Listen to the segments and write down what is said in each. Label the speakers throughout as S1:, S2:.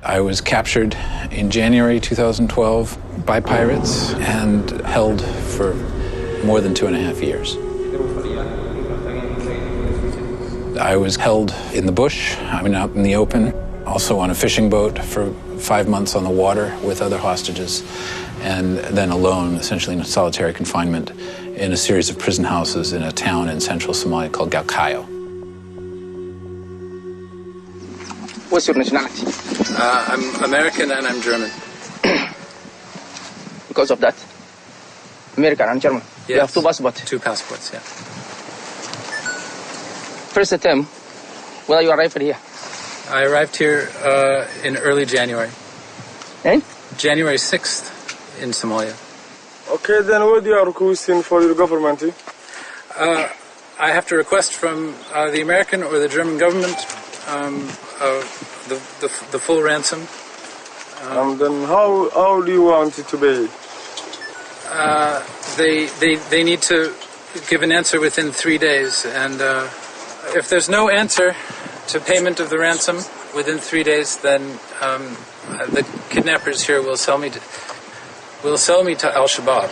S1: I was captured in January 2012 by pirates and held for more than 2.5 years. I was held in the bush, out in the open, also on a fishing boat for 5 months on the water with other hostages, and then alone, essentially in solitary confinement, in a series of prison houses in a town in central Somalia called Galkayo.
S2: What's your nationality?
S1: I'm American and I'm German.
S2: Because of that? American and German?
S1: Yes.
S2: You have two passports?
S1: 2 passports, yeah.
S2: First attempt, when you arrived here?
S1: I arrived here in early January.
S2: Eh?
S1: January 6th in Somalia.
S3: Okay, then what you are requesting for your government?
S1: I have to request from the American or the German government the full ransom.
S3: And then how do you want it to be?
S1: They need to give an answer within 3 days, and if there's no answer to payment of the ransom within 3 days, then the kidnappers here will sell me to Al-Shabaab.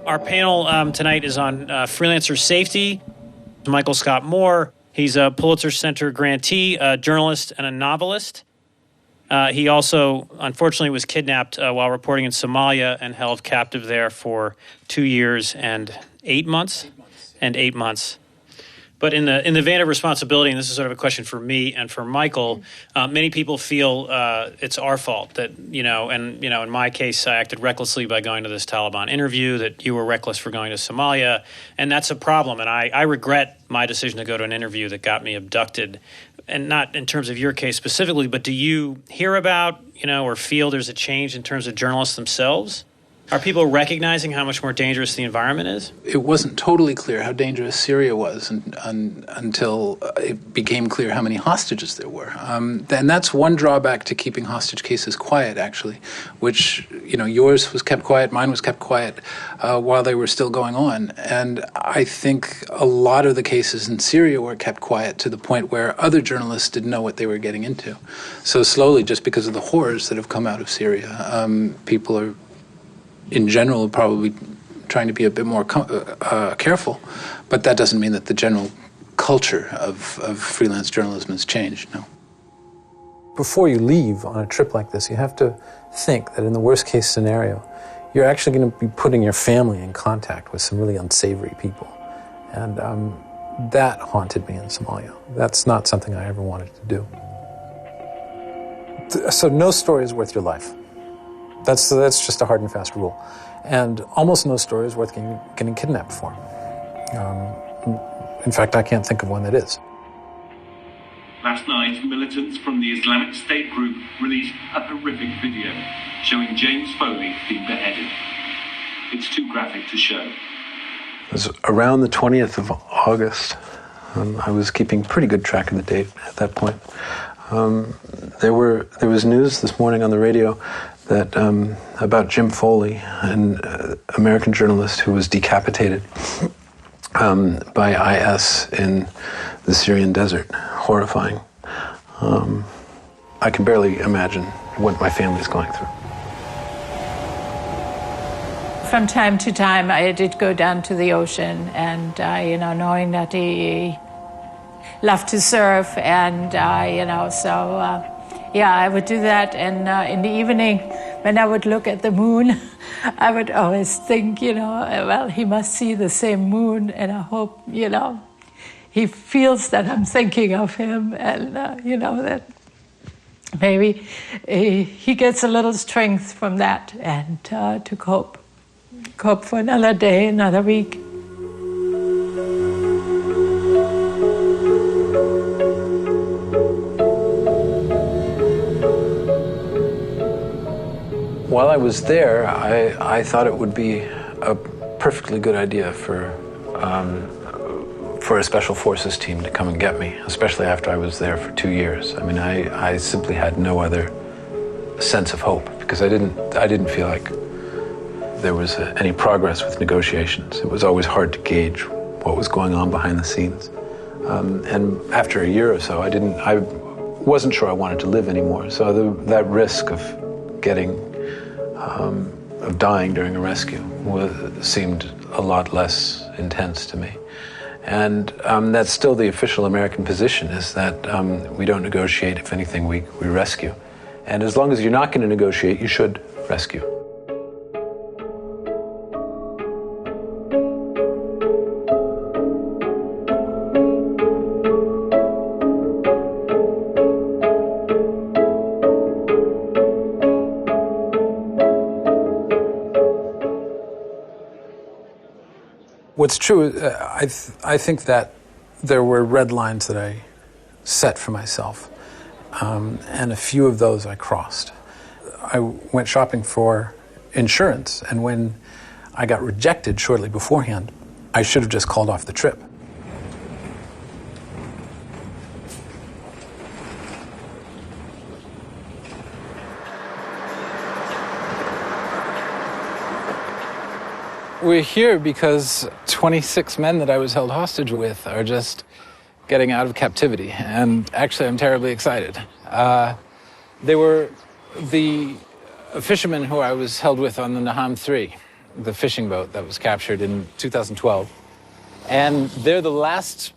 S4: Our panel tonight is on freelancer safety. Michael Scott Moore. He's a Pulitzer Center grantee, a journalist, and a novelist. He also, unfortunately, was kidnapped while reporting in Somalia and held captive there for 2 years and 8 months. But in the vein of responsibility, and this is sort of a question for me and for Michael, many people feel it's our fault that, in my case, I acted recklessly by going to this Taliban interview, that you were reckless for going to Somalia, and that's a problem. And I regret my decision to go to an interview that got me abducted, and not in terms of your case specifically, but do you hear about, or feel there's a change in terms of journalists themselves? Are people recognizing how much more dangerous the environment is?
S1: It wasn't totally clear how dangerous Syria was until it became clear how many hostages there were. And that's one drawback to keeping hostage cases quiet, actually, which, yours was kept quiet, mine was kept quiet while they were still going on. And I think a lot of the cases in Syria were kept quiet to the point where other journalists didn't know what they were getting into. So slowly, just because of the horrors that have come out of Syria, people are, in general, probably trying to be a bit more careful, but that doesn't mean that the general culture of freelance journalism has changed, no.
S5: Before you leave on a trip like this, you have to think that in the worst case scenario, you're actually going to be putting your family in contact with some really unsavory people. And that haunted me in Somalia. That's not something I ever wanted to do. So no story is worth your life. That's just a hard and fast rule. And almost no story is worth getting kidnapped for. In fact, I can't think of one that is.
S6: Last night, militants from the Islamic State group released a horrific video showing James Foley being beheaded. It's too graphic to show.
S5: It was around the 20th of August. I was keeping pretty good track of the date at that point. There was news this morning on the radio that about Jim Foley, an American journalist who was decapitated by IS in the Syrian desert. Horrifying. I can barely imagine what my family's going through.
S7: From time to time, I did go down to the ocean, and knowing that he loved to surf, and I would do that. And in the evening, when I would look at the moon, I would always think, well, he must see the same moon, and I hope, he feels that I'm thinking of him, and, that maybe he gets a little strength from that, and to cope for another day, another week.
S5: While I was there, I thought it would be a perfectly good idea for for a special forces team to come and get me, especially after I was there for 2 years. I mean, I simply had no other sense of hope because I didn't feel like there was any progress with negotiations. It was always hard to gauge what was going on behind the scenes. And after a year or so, I wasn't sure I wanted to live anymore. So that risk of of dying during a rescue seemed a lot less intense to me. And that's still the official American position, is that we don't negotiate. If anything, we rescue. And as long as you're not going to negotiate, you should rescue. What's true, I think that there were red lines that I set for myself, and a few of those I crossed. I went shopping for insurance, and when I got rejected shortly beforehand, I should have just called off the trip. We're here because 26 men that I was held hostage with are just getting out of captivity, and actually I'm terribly excited. They were the fishermen who I was held with on the Naham 3, the fishing boat that was captured in 2012, and they're the last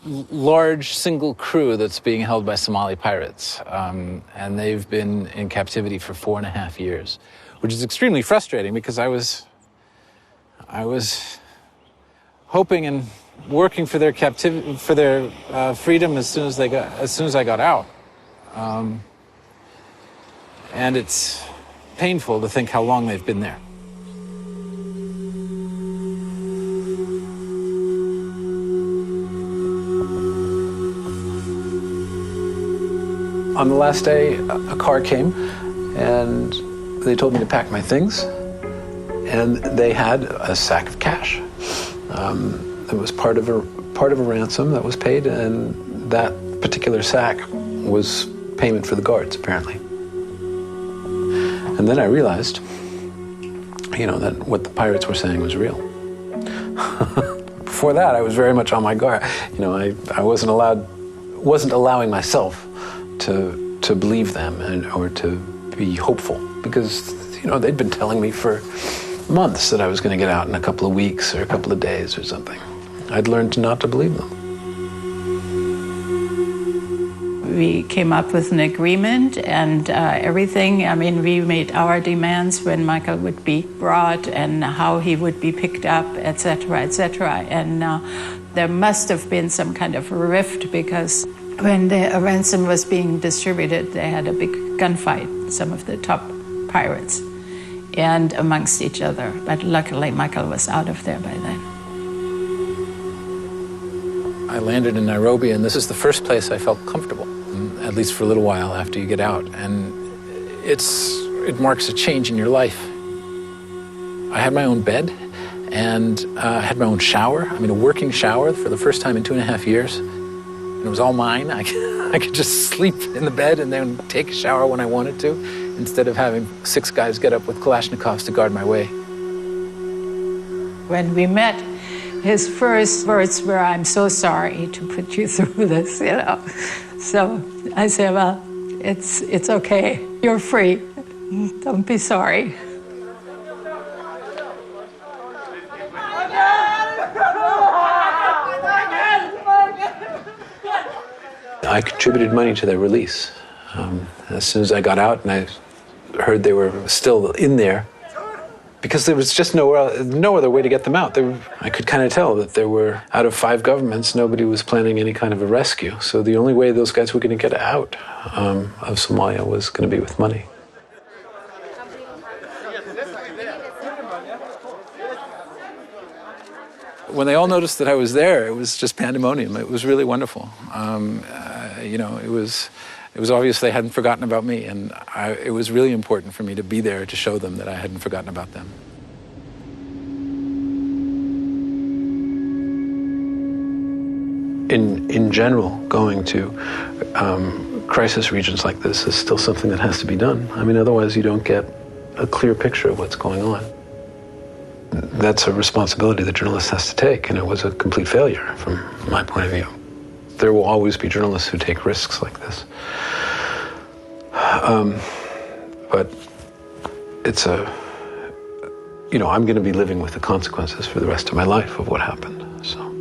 S5: large single crew that's being held by Somali pirates, and they've been in captivity for 4.5 years, which is extremely frustrating because I was hoping and working for their captivity, for their freedom as soon as I got out, and it's painful to think how long they've been there. On the last day, a car came, and they told me to pack my things. And they had a sack of cash. It was part of a ransom that was paid, and that particular sack was payment for the guards, apparently. And then I realized, that what the pirates were saying was real. Before that, I was very much on my guard. I wasn't allowing myself to believe them or to be hopeful, because they'd been telling me for months that I was going to get out in a couple of weeks or a couple of days or something. I'd learned not to believe them.
S7: We came up with an agreement and everything. I mean, we made our demands when Michael would be brought and how he would be picked up, etc., etc. And there must have been some kind of rift because when the ransom was being distributed, they had a big gunfight, some of the top pirates, and amongst each other. But luckily, Michael was out of there by then.
S5: I landed in Nairobi, and this is the first place I felt comfortable, at least for a little while after you get out. And it marks a change in your life. I had my own bed, and I had my own shower. I mean, a working shower for the first time in 2.5 years. And it was all mine. I could just sleep in the bed and then take a shower when I wanted to, instead of having 6 guys get up with Kalashnikovs to guard my way.
S7: When we met, his first words were, "I'm so sorry to put you through this," So I said, well, it's okay. You're free. Don't be sorry.
S5: I contributed money to their release. As soon as I got out and I heard they were still in there, because there was just no other way to get them out. I could kind of tell that there were, out of 5 governments, nobody was planning any kind of a rescue. So the only way those guys were going to get out of Somalia was going to be with money. When they all noticed that I was there, it was just pandemonium. It was really wonderful. It was obvious they hadn't forgotten about me, and it was really important for me to be there to show them that I hadn't forgotten about them. in general, going to crisis regions like this is still something that has to be done. I mean, otherwise you don't get a clear picture of what's going on. That's a responsibility that journalists has to take, and it was a complete failure from my point of view. There will always be journalists who take risks like this. But it's I'm going to be living with the consequences for the rest of my life of what happened, so.